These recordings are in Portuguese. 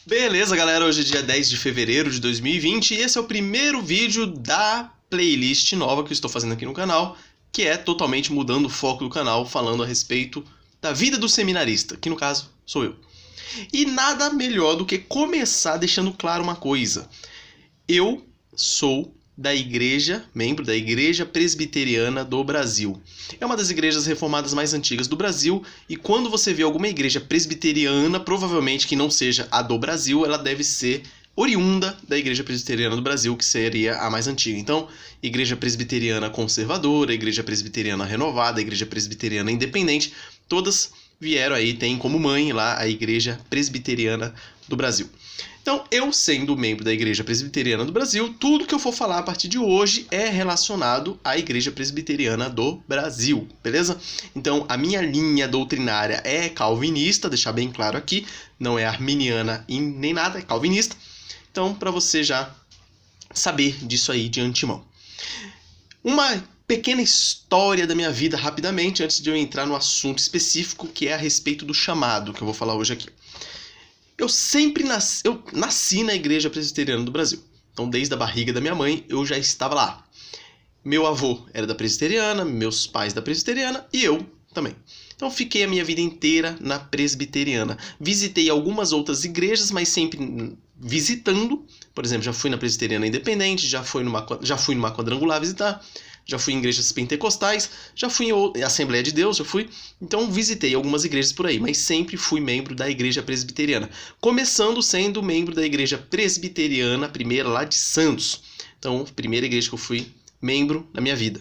Beleza, galera, hoje é dia 10 de fevereiro de 2020 e esse é o primeiro vídeo da playlist nova que eu estou fazendo aqui no canal, que é totalmente mudando o foco do canal, falando a respeito da vida do seminarista, que no caso sou eu. E nada melhor do que começar deixando claro uma coisa. Eu sou membro da Igreja Presbiteriana do Brasil. É uma das igrejas reformadas mais antigas do Brasil, e quando você vê alguma igreja presbiteriana, provavelmente que não seja a do Brasil, ela deve ser oriunda da Igreja Presbiteriana do Brasil, que seria a mais antiga. Então, Igreja Presbiteriana Conservadora, Igreja Presbiteriana Renovada, Igreja Presbiteriana Independente, todas vieram aí, tem como mãe lá a Igreja Presbiteriana do Brasil. Então, eu sendo membro da Igreja Presbiteriana do Brasil, tudo que eu for falar a partir de hoje é relacionado à Igreja Presbiteriana do Brasil, beleza? Então, a minha linha doutrinária é calvinista, deixar bem claro aqui, não é arminiana e nem nada, é calvinista. Então, para você já saber disso aí de antemão. Uma pequena história da minha vida rapidamente, antes de eu entrar no assunto específico, que é a respeito do chamado, que eu vou falar hoje aqui. Eu nasci na Igreja Presbiteriana do Brasil. Então, desde a barriga da minha mãe, eu já estava lá. Meu avô era da Presbiteriana, meus pais da Presbiteriana e eu também. Então, fiquei a minha vida inteira na Presbiteriana. Visitei algumas outras igrejas, mas sempre visitando. Por exemplo, já fui na Presbiteriana Independente, já fui numa quadrangular visitar. Já fui em igrejas pentecostais, já fui em Assembleia de Deus, Então visitei algumas igrejas por aí, mas sempre fui membro da Igreja Presbiteriana. Começando sendo membro da Igreja Presbiteriana, primeira lá de Santos. Então, primeira igreja que eu fui membro na minha vida.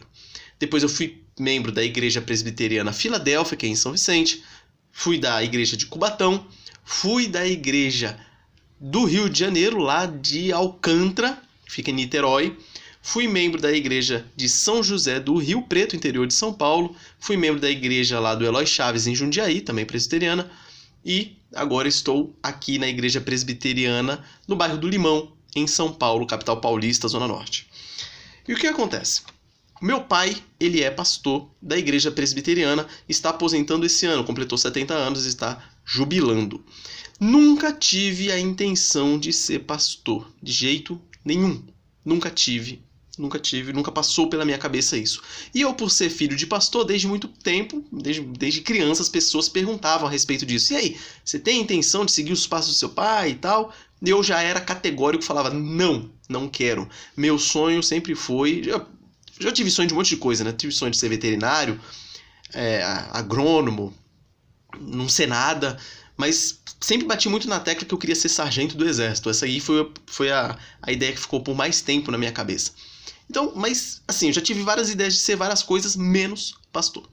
Depois eu fui membro da Igreja Presbiteriana Filadélfia, que é em São Vicente. Fui da Igreja de Cubatão. Fui da Igreja do Rio de Janeiro, lá de Alcântara, que fica em Niterói. Fui membro da igreja de São José do Rio Preto, interior de São Paulo. Fui membro da igreja lá do Eloy Chaves, em Jundiaí, também presbiteriana. E agora estou aqui na igreja presbiteriana, no bairro do Limão, em São Paulo, capital paulista, Zona Norte. E o que acontece? Meu pai, ele é pastor da igreja presbiteriana, está aposentando esse ano, completou 70 anos e está jubilando. Nunca tive a intenção de ser pastor, de jeito nenhum. Nunca passou pela minha cabeça isso. E eu, por ser filho de pastor, desde muito tempo, desde criança, as pessoas perguntavam a respeito disso. E aí, você tem a intenção de seguir os passos do seu pai e tal? E eu já era categórico, falava, não quero. Meu sonho sempre foi... Já tive sonho de um monte de coisa, né? Tive sonho de ser veterinário, agrônomo, não ser nada... Mas sempre bati muito na tecla que eu queria ser sargento do exército. Essa aí foi a ideia que ficou por mais tempo na minha cabeça. Então, mas assim, eu já tive várias ideias de ser várias coisas, menos pastor.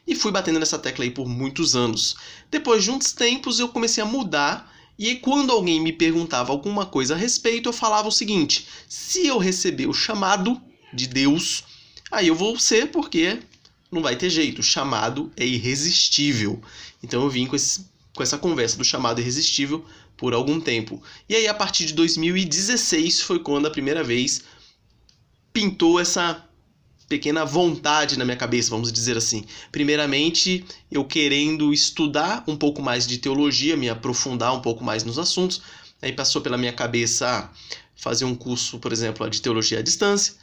E fui batendo nessa tecla aí por muitos anos. Depois de uns tempos eu comecei a mudar. E aí, quando alguém me perguntava alguma coisa a respeito, eu falava o seguinte: se eu receber o chamado de Deus, aí eu vou ser, porque não vai ter jeito. O chamado é irresistível. Então eu vim com essa conversa do chamado irresistível por algum tempo. E aí, a partir de 2016, foi quando a primeira vez pintou essa pequena vontade na minha cabeça, vamos dizer assim. Primeiramente, eu querendo estudar um pouco mais de teologia, me aprofundar um pouco mais nos assuntos. Aí passou pela minha cabeça fazer um curso, por exemplo, de teologia à distância.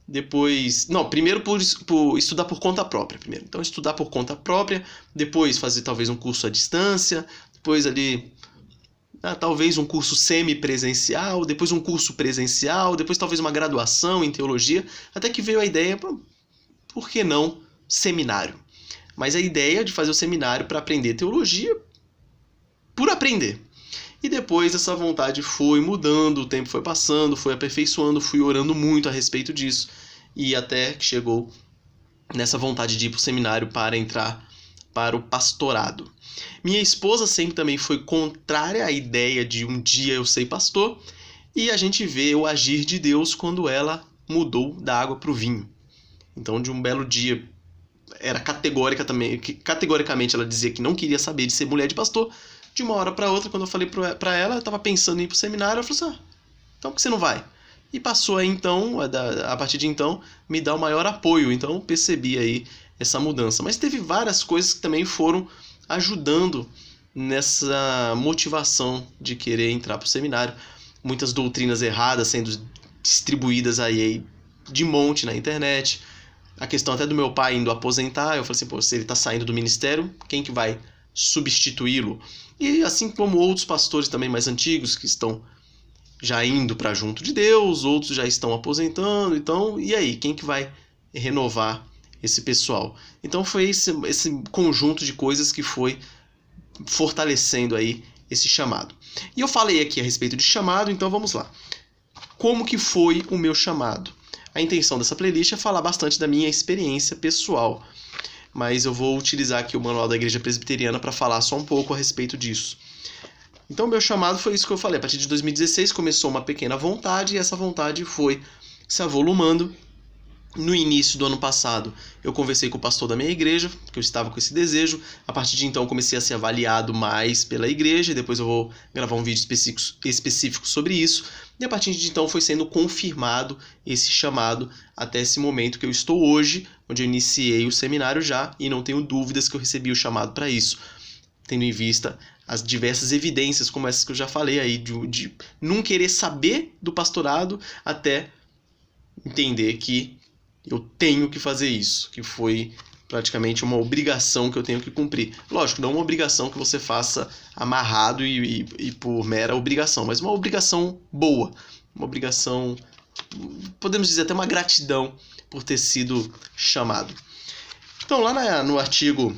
Depois, primeiro por estudar por conta própria, primeiro. Então, estudar por conta própria, depois fazer talvez um curso à distância, depois ali, talvez um curso semi-presencial, depois um curso presencial, depois talvez uma graduação em teologia, até que veio a ideia, por que não seminário? Mas a ideia de fazer o seminário para aprender teologia, por aprender. E depois essa vontade foi mudando, o tempo foi passando, foi aperfeiçoando, fui orando muito a respeito disso. E até que chegou nessa vontade de ir para o seminário para entrar para o pastorado. Minha esposa sempre também foi contrária à ideia de um dia eu ser pastor. E a gente vê o agir de Deus quando ela mudou da água para o vinho. Então, de um belo dia, era categoricamente ela dizia que não queria saber de ser mulher de pastor. De uma hora para outra, quando eu falei para ela, eu estava pensando em ir para o seminário, ela falou assim, então por que você não vai? E passou aí então, a partir de então, me dar o maior apoio. Então eu percebi aí essa mudança. Mas teve várias coisas que também foram ajudando nessa motivação de querer entrar para o seminário. Muitas doutrinas erradas sendo distribuídas aí de monte na internet. A questão até do meu pai indo aposentar, eu falei assim, pô, se ele está saindo do ministério, quem que vai substituí-lo? E assim como outros pastores também mais antigos que estão já indo para junto de Deus, outros já estão aposentando, então, e aí, quem que vai renovar esse pessoal? Então foi esse conjunto de coisas que foi fortalecendo aí esse chamado. E eu falei aqui a respeito de chamado, então vamos lá. Como que foi o meu chamado? A intenção dessa playlist é falar bastante da minha experiência pessoal, mas eu vou utilizar aqui o Manual da Igreja Presbiteriana para falar só um pouco a respeito disso. Então, meu chamado foi isso que eu falei. A partir de 2016 começou uma pequena vontade e essa vontade foi se avolumando. No início do ano passado, eu conversei com o pastor da minha igreja, que eu estava com esse desejo. A partir de então, comecei a ser avaliado mais pela igreja. E depois eu vou gravar um vídeo específico sobre isso. E a partir de então, foi sendo confirmado esse chamado até esse momento que eu estou hoje, onde eu iniciei o seminário já e não tenho dúvidas que eu recebi o chamado para isso, tendo em vista as diversas evidências, como essas que eu já falei aí, de não querer saber do pastorado até entender que eu tenho que fazer isso, que foi praticamente uma obrigação que eu tenho que cumprir. Lógico, não uma obrigação que você faça amarrado e por mera obrigação, mas uma obrigação boa, uma obrigação, podemos dizer até uma gratidão por ter sido chamado. Então lá no artigo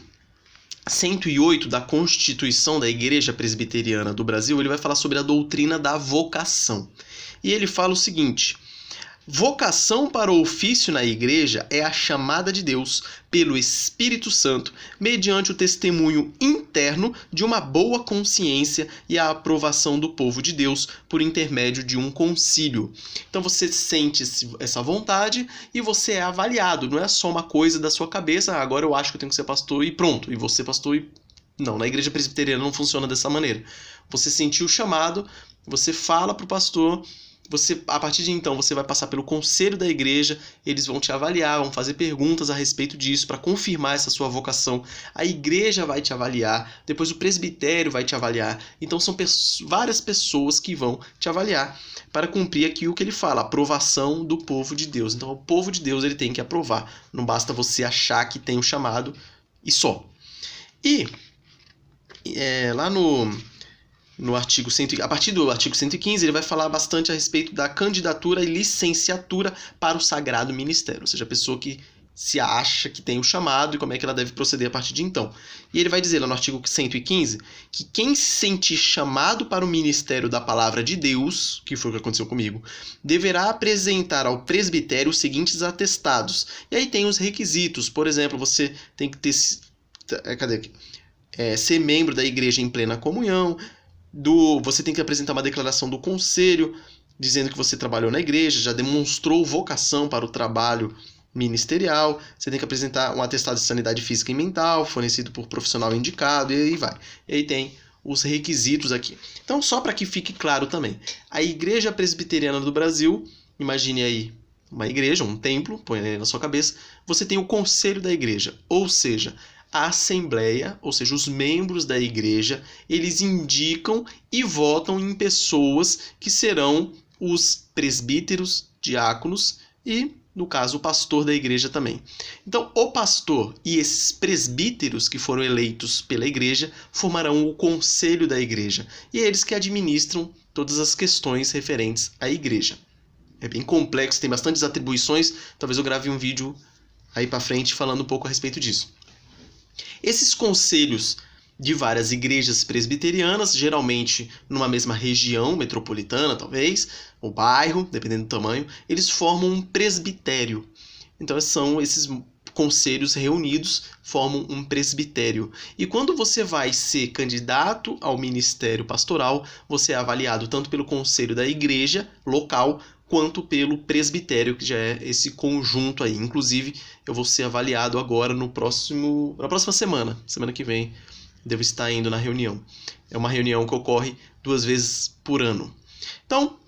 108 da Constituição da Igreja Presbiteriana do Brasil, ele vai falar sobre a doutrina da vocação. E ele fala o seguinte: vocação para o ofício na igreja é a chamada de Deus pelo Espírito Santo, mediante o testemunho interno de uma boa consciência e a aprovação do povo de Deus por intermédio de um concílio. Então você sente essa vontade e você é avaliado, não é só uma coisa da sua cabeça, agora eu acho que eu tenho que ser pastor e pronto, e você pastor e... Não, na igreja presbiteriana não funciona dessa maneira. Você sentiu o chamado, você fala para o pastor... a partir de então, você vai passar pelo conselho da igreja, eles vão te avaliar, vão fazer perguntas a respeito disso para confirmar essa sua vocação. A igreja vai te avaliar, depois o presbitério vai te avaliar. Então são várias pessoas que vão te avaliar para cumprir aqui o que ele fala, a aprovação do povo de Deus. Então o povo de Deus ele tem que aprovar, não basta você achar que tem o chamado e só. E lá no artigo a partir do artigo 115, ele vai falar bastante a respeito da candidatura e licenciatura para o sagrado ministério, ou seja, a pessoa que se acha que tem o chamado e como é que ela deve proceder a partir de então. E ele vai dizer lá no artigo 115 que quem se sentir chamado para o ministério da palavra de Deus, que foi o que aconteceu comigo, deverá apresentar ao presbitério os seguintes atestados. E aí tem os requisitos, por exemplo, você tem que ter ser membro da igreja em plena comunhão, você tem que apresentar uma declaração do conselho dizendo que você trabalhou na igreja, já demonstrou vocação para o trabalho ministerial, você tem que apresentar um atestado de sanidade física e mental fornecido por profissional indicado, e aí vai. E aí tem os requisitos aqui. Então, só para que fique claro também, a Igreja Presbiteriana do Brasil, imagine aí uma igreja, um templo, põe aí na sua cabeça, você tem o conselho da igreja, ou seja, a assembleia, ou seja, os membros da igreja, eles indicam e votam em pessoas que serão os presbíteros, diáconos e, no caso, o pastor da igreja também. Então, o pastor e esses presbíteros que foram eleitos pela igreja formarão o conselho da igreja e é eles que administram todas as questões referentes à igreja. É bem complexo, tem bastantes atribuições, talvez eu grave um vídeo aí para frente falando um pouco a respeito disso. Esses conselhos de várias igrejas presbiterianas, geralmente numa mesma região metropolitana, talvez, ou bairro, dependendo do tamanho, eles formam um presbitério. Então são esses conselhos reunidos, formam um presbitério. E quando você vai ser candidato ao ministério pastoral, você é avaliado tanto pelo conselho da igreja local, quanto pelo presbitério, que já é esse conjunto aí. Inclusive, eu vou ser avaliado agora na próxima semana que vem, devo estar indo na reunião. É uma reunião que ocorre 2 vezes por ano. Então,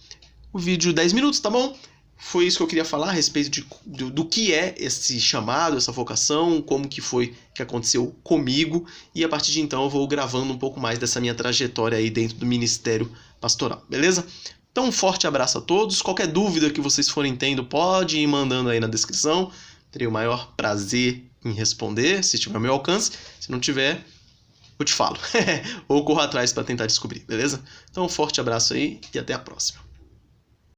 o vídeo 10 minutos, tá bom? foi isso que eu queria falar a respeito do que é esse chamado, essa vocação, como que foi que aconteceu comigo, e a partir de então eu vou gravando um pouco mais dessa minha trajetória aí dentro do ministério pastoral, beleza? Então um forte abraço a todos, qualquer dúvida que vocês forem tendo pode ir mandando aí na descrição, terei o maior prazer em responder, se tiver ao meu alcance, se não tiver, eu te falo, ou corro atrás para tentar descobrir, beleza? Então um forte abraço aí e até a próxima.